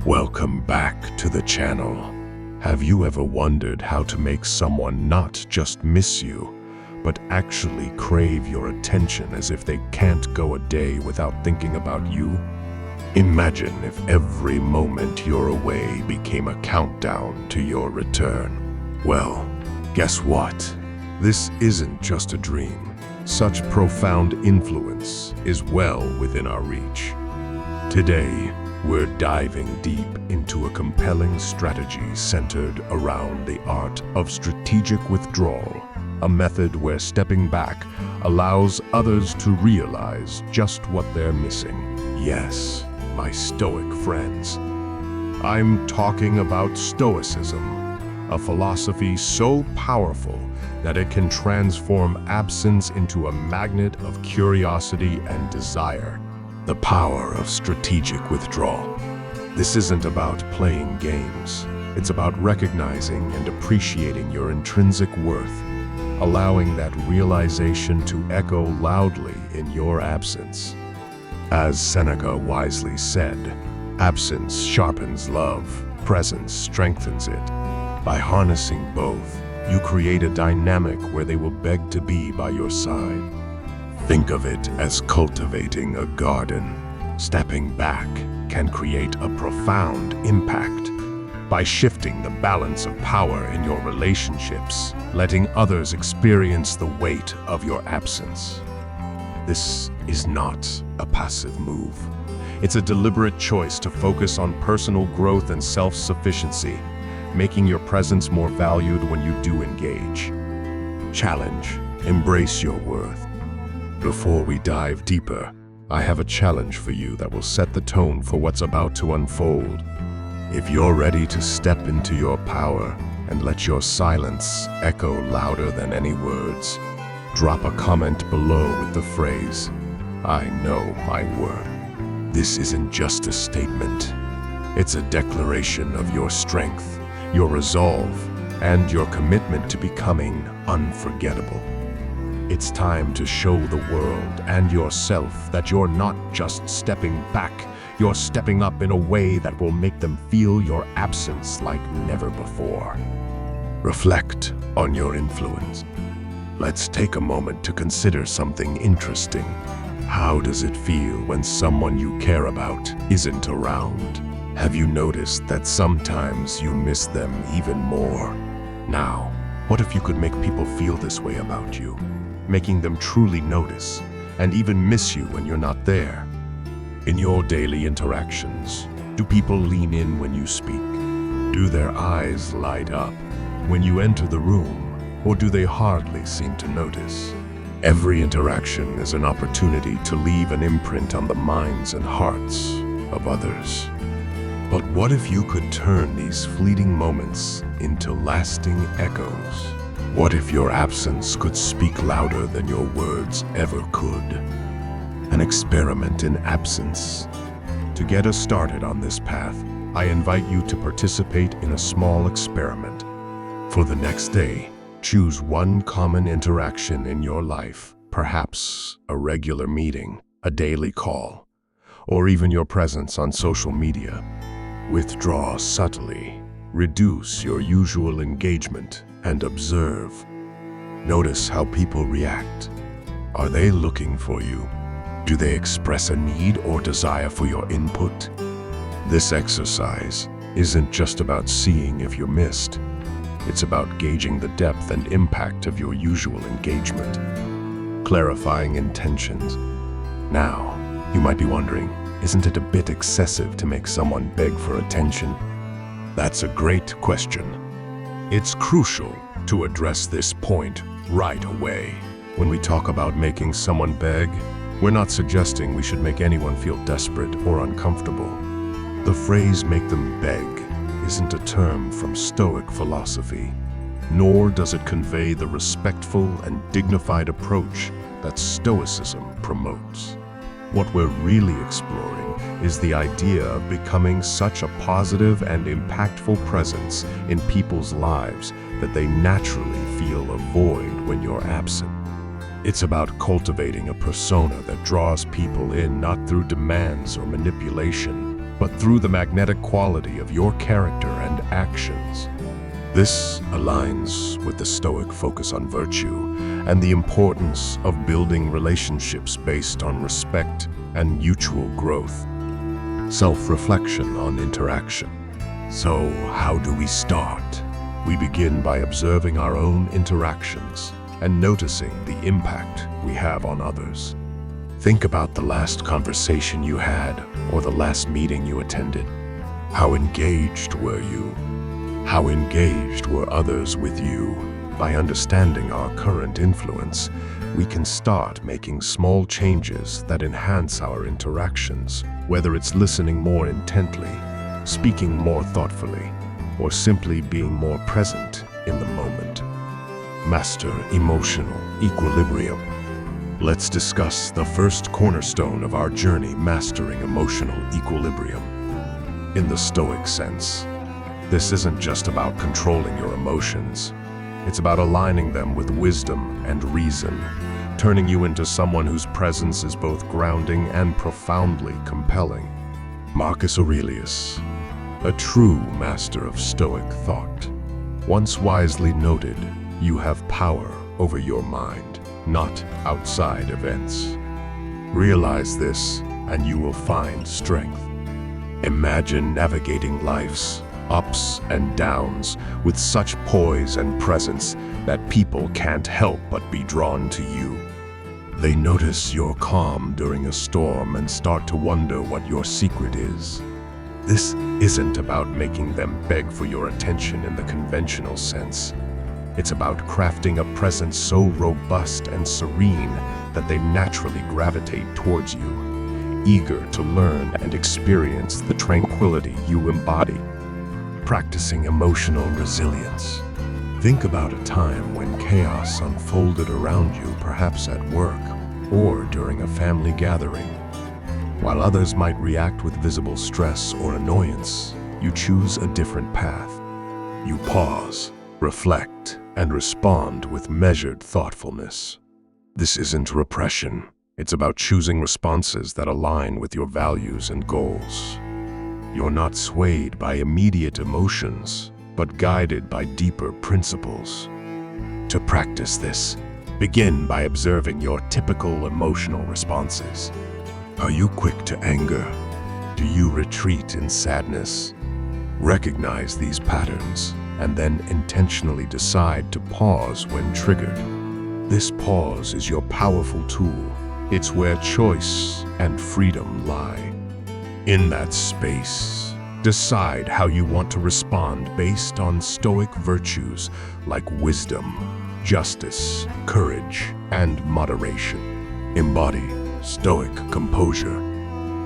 Welcome back to the channel. Have you ever wondered how to make someone not just miss you, but actually crave your attention as if they can't go a day without thinking about you? Imagine if every moment you're away became a countdown to your return. Well, guess what? This isn't just a dream. Such profound influence is well within our reach. Today, we're diving deep into a compelling strategy centered around the art of strategic withdrawal, a method where stepping back allows others to realize just what they're missing. Yes, my Stoic friends. I'm talking about Stoicism, a philosophy so powerful that it can transform absence into a magnet of curiosity and desire. The power of strategic withdrawal. This isn't about playing games. It's about recognizing and appreciating your intrinsic worth, allowing that realization to echo loudly in your absence. As Seneca wisely said, absence sharpens love, presence strengthens it. By harnessing both, you create a dynamic where they will beg to be by your side. Think of it as cultivating a garden. Stepping back can create a profound impact by shifting the balance of power in your relationships, letting others experience the weight of your absence. This is not a passive move. It's a deliberate choice to focus on personal growth and self-sufficiency, making your presence more valued when you do engage. Challenge. Embrace your worth. Before we dive deeper, I have a challenge for you that will set the tone for what's about to unfold. If you're ready to step into your power and let your silence echo louder than any words, drop a comment below with the phrase, "I know my worth." This isn't just a statement. It's a declaration of your strength, your resolve, and your commitment to becoming unforgettable. It's time to show the world and yourself that you're not just stepping back, you're stepping up in a way that will make them feel your absence like never before. Reflect on your influence. Let's take a moment to consider something interesting. How does it feel when someone you care about isn't around? Have you noticed that sometimes you miss them even more? Now, what if you could make people feel this way about you? Making them truly notice and even miss you when you're not there. In your daily interactions, do people lean in when you speak? Do their eyes light up when you enter the room, or do they hardly seem to notice? Every interaction is an opportunity to leave an imprint on the minds and hearts of others. But what if you could turn these fleeting moments into lasting echoes? What if your absence could speak louder than your words ever could? An experiment in absence. To get us started on this path, I invite you to participate in a small experiment. For the next day, choose one common interaction in your life, perhaps a regular meeting, a daily call, or even your presence on social media. Withdraw subtly, reduce your usual engagement, and observe. Notice how people react. Are they looking for you? Do they express a need or desire for your input? This exercise isn't just about seeing if you're missed. It's about gauging the depth and impact of your usual engagement, clarifying intentions. Now, you might be wondering, isn't it a bit excessive to make someone beg for attention? That's a great question. It's crucial to address this point right away. When we talk about making someone beg, we're not suggesting we should make anyone feel desperate or uncomfortable. The phrase "make them beg" isn't a term from Stoic philosophy, nor does it convey the respectful and dignified approach that Stoicism promotes. What we're really exploring is the idea of becoming such a positive and impactful presence in people's lives that they naturally feel a void when you're absent. It's about cultivating a persona that draws people in not through demands or manipulation, but through the magnetic quality of your character and actions. This aligns with the Stoic focus on virtue and the importance of building relationships based on respect and mutual growth. Self-reflection on interaction. So, how do we start? We begin by observing our own interactions and noticing the impact we have on others. Think about the last conversation you had or the last meeting you attended. How engaged were you? How engaged were others with you? By understanding our current influence, we can start making small changes that enhance our interactions, whether it's listening more intently, speaking more thoughtfully, or simply being more present in the moment. Master emotional equilibrium. Let's discuss the first cornerstone of our journey, mastering emotional equilibrium. In the Stoic sense, this isn't just about controlling your emotions. It's about aligning them with wisdom and reason, turning you into someone whose presence is both grounding and profoundly compelling. Marcus Aurelius, a true master of Stoic thought, once wisely noted, "You have power over your mind, not outside events." Realize this, and you will find strength. Imagine navigating life's ups and downs with such poise and presence that people can't help but be drawn to you. They notice your calm during a storm and start to wonder what your secret is. This isn't about making them beg for your attention in the conventional sense. It's about crafting a presence so robust and serene that they naturally gravitate towards you, eager to learn and experience the tranquility you embody. Practicing emotional resilience. Think about a time when chaos unfolded around you, perhaps at work or during a family gathering. While others might react with visible stress or annoyance, you choose a different path. You pause, reflect, and respond with measured thoughtfulness. This isn't repression. It's about choosing responses that align with your values and goals. You're not swayed by immediate emotions, but guided by deeper principles. To practice this, begin by observing your typical emotional responses. Are you quick to anger? Do you retreat in sadness? Recognize these patterns and then intentionally decide to pause when triggered. This pause is your powerful tool. It's where choice and freedom lie. In that space, decide how you want to respond based on Stoic virtues like wisdom, justice, courage, and moderation. Embody Stoic composure.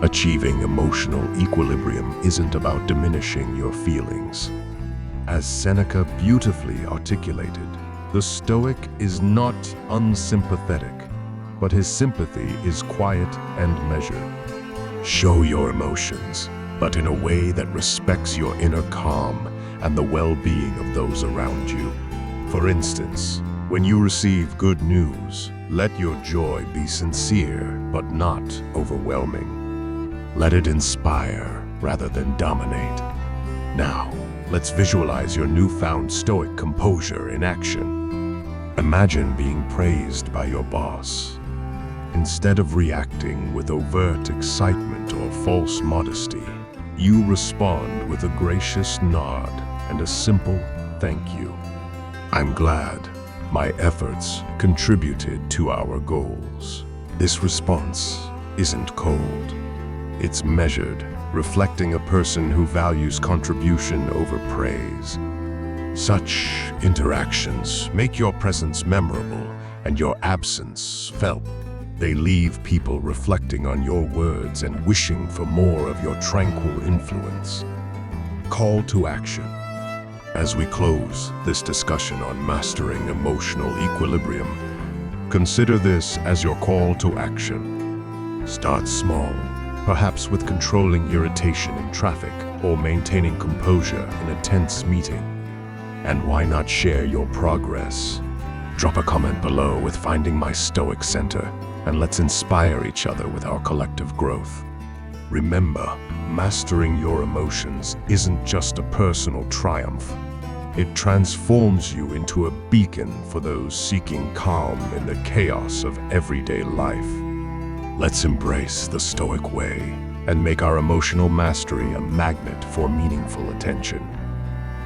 Achieving emotional equilibrium isn't about diminishing your feelings. As Seneca beautifully articulated, the Stoic is not unsympathetic, but his sympathy is quiet and measured. Show your emotions, but in a way that respects your inner calm and the well-being of those around you. For instance, when you receive good news, let your joy be sincere but not overwhelming. Let it inspire rather than dominate. Now, let's visualize your newfound Stoic composure in action. Imagine being praised by your boss. Instead of reacting with overt excitement or false modesty, you respond with a gracious nod and a simple thank you. I'm glad my efforts contributed to our goals. This response isn't cold. It's measured, reflecting a person who values contribution over praise. Such interactions make your presence memorable and your absence felt. They leave people reflecting on your words and wishing for more of your tranquil influence. Call to action. As we close this discussion on mastering emotional equilibrium, consider this as your call to action. Start small, perhaps with controlling irritation in traffic or maintaining composure in a tense meeting. And why not share your progress? Drop a comment below with finding my Stoic center, and let's inspire each other with our collective growth. Remember, mastering your emotions isn't just a personal triumph. It transforms you into a beacon for those seeking calm in the chaos of everyday life. Let's embrace the Stoic way and make our emotional mastery a magnet for meaningful attention.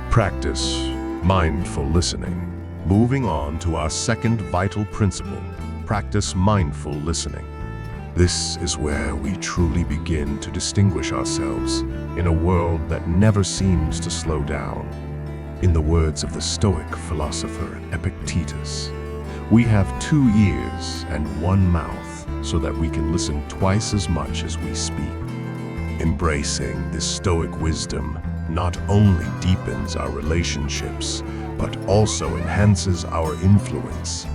Practice mindful listening. Moving on to our second vital principle, practice mindful listening. This is where we truly begin to distinguish ourselves in a world that never seems to slow down. In the words of the Stoic philosopher Epictetus, we have 2 ears and 1 mouth so that we can listen twice as much as we speak. Embracing this Stoic wisdom not only deepens our relationships, but also enhances our influence,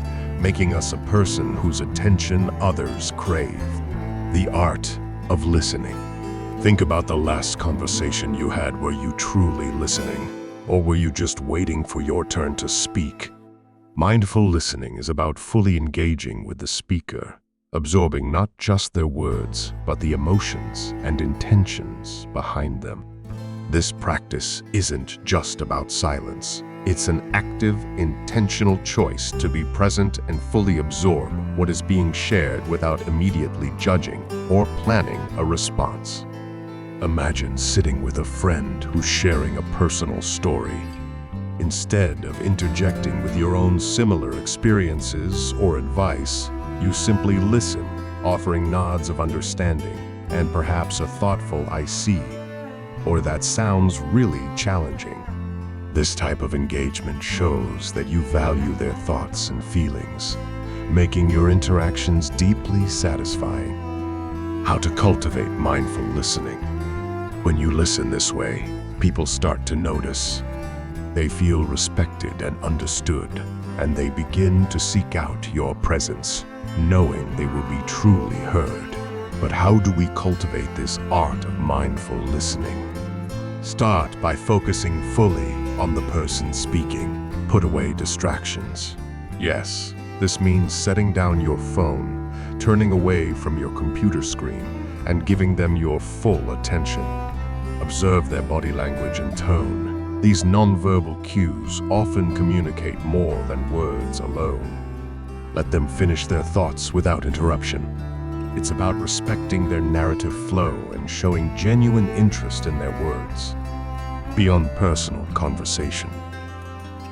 making us a person whose attention others crave. The art of listening. Think about the last conversation you had. Were you truly listening, or were you just waiting for your turn to speak? Mindful listening is about fully engaging with the speaker, absorbing not just their words, but the emotions and intentions behind them. This practice isn't just about silence. It's an active, intentional choice to be present and fully absorb what is being shared without immediately judging or planning a response. Imagine sitting with a friend who's sharing a personal story. Instead of interjecting with your own similar experiences or advice, you simply listen, offering nods of understanding and perhaps a thoughtful "I see," or "that sounds really challenging." This type of engagement shows that you value their thoughts and feelings, making your interactions deeply satisfying. How to cultivate mindful listening. When you listen this way, people start to notice. They feel respected and understood, and they begin to seek out your presence, knowing they will be truly heard. But how do we cultivate this art of mindful listening? Start by focusing fully on the person speaking. Put away distractions. Yes, this means setting down your phone, turning away from your computer screen, and giving them your full attention. Observe their body language and tone. These nonverbal cues often communicate more than words alone. Let them finish their thoughts without interruption. It's about respecting their narrative flow and showing genuine interest in their words. Beyond personal conversation.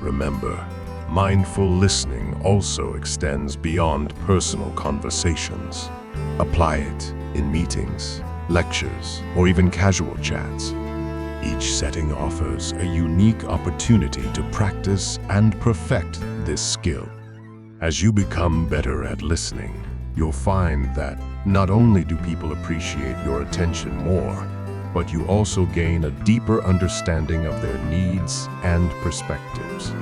Remember, mindful listening also extends beyond personal conversations. Apply it in meetings, lectures, or even casual chats. Each setting offers a unique opportunity to practice and perfect this skill. As you become better at listening, you'll find that not only do people appreciate your attention more, but you also gain a deeper understanding of their needs and perspectives.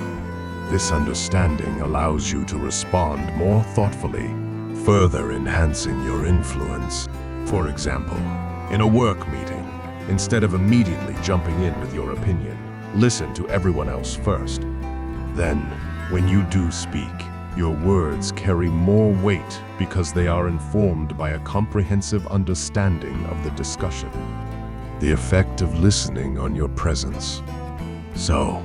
This understanding allows you to respond more thoughtfully, further enhancing your influence. For example, in a work meeting, instead of immediately jumping in with your opinion, listen to everyone else first. Then, when you do speak, your words carry more weight because they are informed by a comprehensive understanding of the discussion. The effect of listening on your presence. So,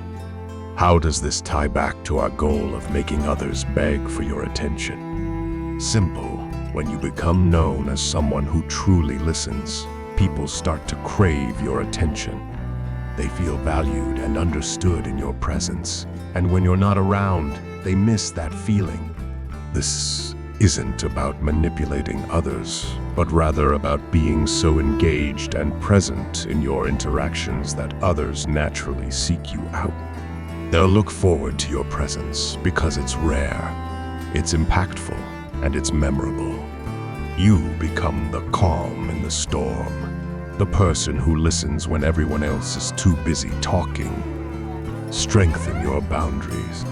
how does this tie back to our goal of making others beg for your attention? Simple. When you become known as someone who truly listens, people start to crave your attention. They feel valued and understood in your presence. And when you're not around, they miss that feeling. This isn't about manipulating others, but rather about being so engaged and present in your interactions that others naturally seek you out. They'll look forward to your presence because it's rare, it's impactful, and it's memorable. You become the calm in the storm, the person who listens when everyone else is too busy talking. Strengthen your boundaries.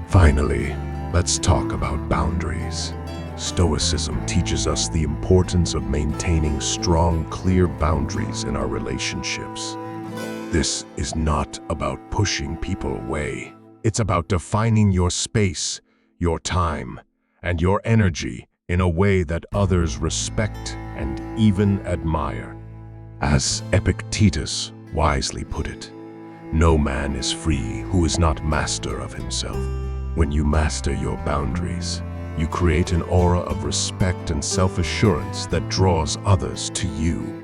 Finally, let's talk about boundaries. Stoicism teaches us the importance of maintaining strong, clear boundaries in our relationships. This is not about pushing people away. It's about defining your space, your time, and your energy in a way that others respect and even admire. As Epictetus wisely put it, no man is free who is not master of himself. When you master your boundaries, you create an aura of respect and self-assurance that draws others to you.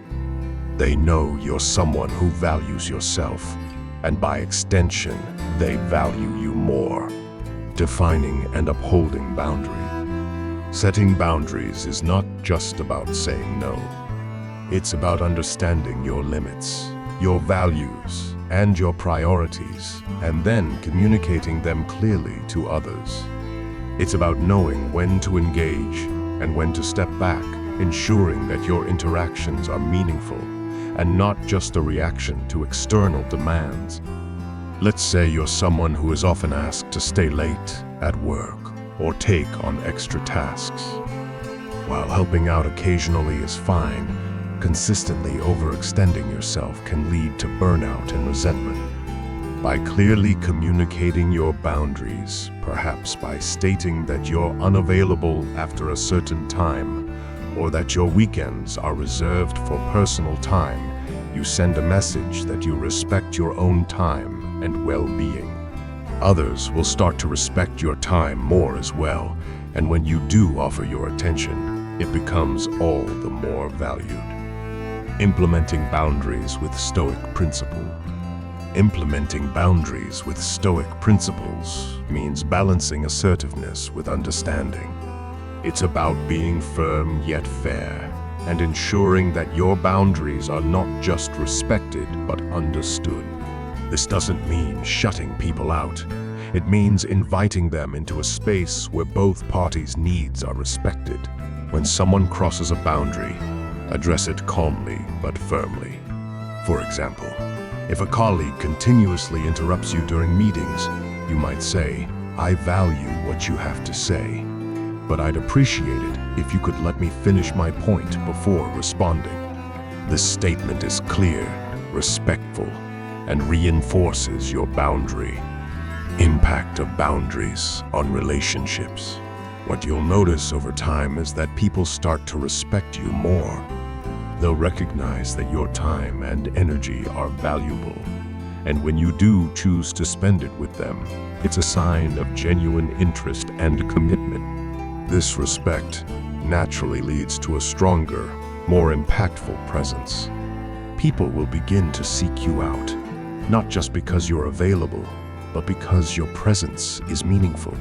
They know you're someone who values yourself, and by extension, they value you more. Defining and upholding boundaries. Setting boundaries is not just about saying no. It's about understanding your limits, your values, and your priorities, and then communicating them clearly to others. It's about knowing when to engage and when to step back, ensuring that your interactions are meaningful and not just a reaction to external demands. Let's say you're someone who is often asked to stay late at work or take on extra tasks. While helping out occasionally is fine, consistently overextending yourself can lead to burnout and resentment. By clearly communicating your boundaries, perhaps by stating that you're unavailable after a certain time, or that your weekends are reserved for personal time, you send a message that you respect your own time and well-being. Others will start to respect your time more as well, and when you do offer your attention, it becomes all the more valued. Implementing boundaries with Stoic principle. Implementing boundaries with Stoic principles means balancing assertiveness with understanding. It's about being firm yet fair, and ensuring that your boundaries are not just respected but understood. This doesn't mean shutting people out. It means inviting them into a space where both parties' needs are respected. When someone crosses a boundary, address it calmly but firmly. For example, if a colleague continuously interrupts you during meetings, you might say, "I value what you have to say, but I'd appreciate it if you could let me finish my point before responding." This statement is clear, respectful, and reinforces your boundary. Impact of boundaries on relationships. What you'll notice over time is that people start to respect you more. They'll recognize that your time and energy are valuable, and when you do choose to spend it with them, it's a sign of genuine interest and commitment. This respect naturally leads to a stronger, more impactful presence. People will begin to seek you out, not just because you're available, but because your presence is meaningful.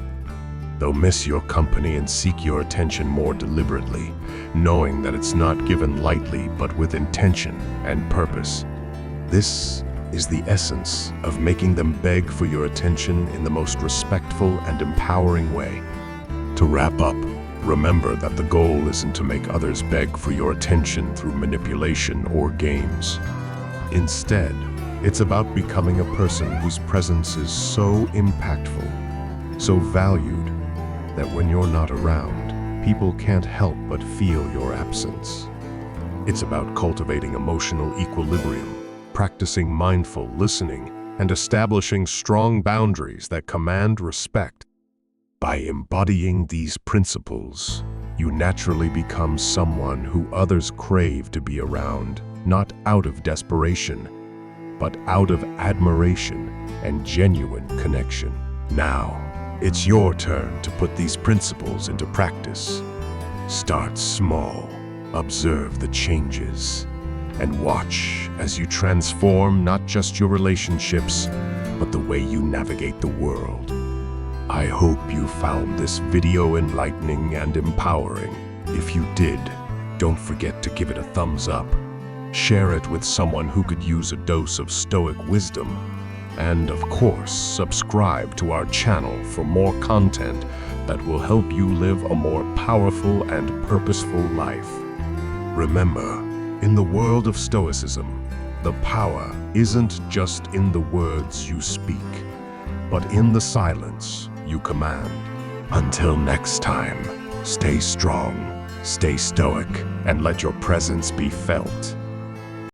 They'll miss your company and seek your attention more deliberately, knowing that it's not given lightly but with intention and purpose. This is the essence of making them beg for your attention in the most respectful and empowering way. To wrap up, remember that the goal isn't to make others beg for your attention through manipulation or games. Instead, it's about becoming a person whose presence is so impactful, so valued, that when you're not around, people can't help but feel your absence. It's about cultivating emotional equilibrium, practicing mindful listening, and establishing strong boundaries that command respect. By embodying these principles, you naturally become someone who others crave to be around, not out of desperation, but out of admiration and genuine connection. Now, it's your turn to put these principles into practice. Start small, observe the changes, and watch as you transform not just your relationships, but the way you navigate the world. I hope you found this video enlightening and empowering. If you did, don't forget to give it a thumbs up. Share it with someone who could use a dose of Stoic wisdom. And of course, subscribe to our channel for more content that will help you live a more powerful and purposeful life. Remember, in the world of Stoicism, the power isn't just in the words you speak, but in the silence you command. Until next time, stay strong, stay stoic, and let your presence be felt.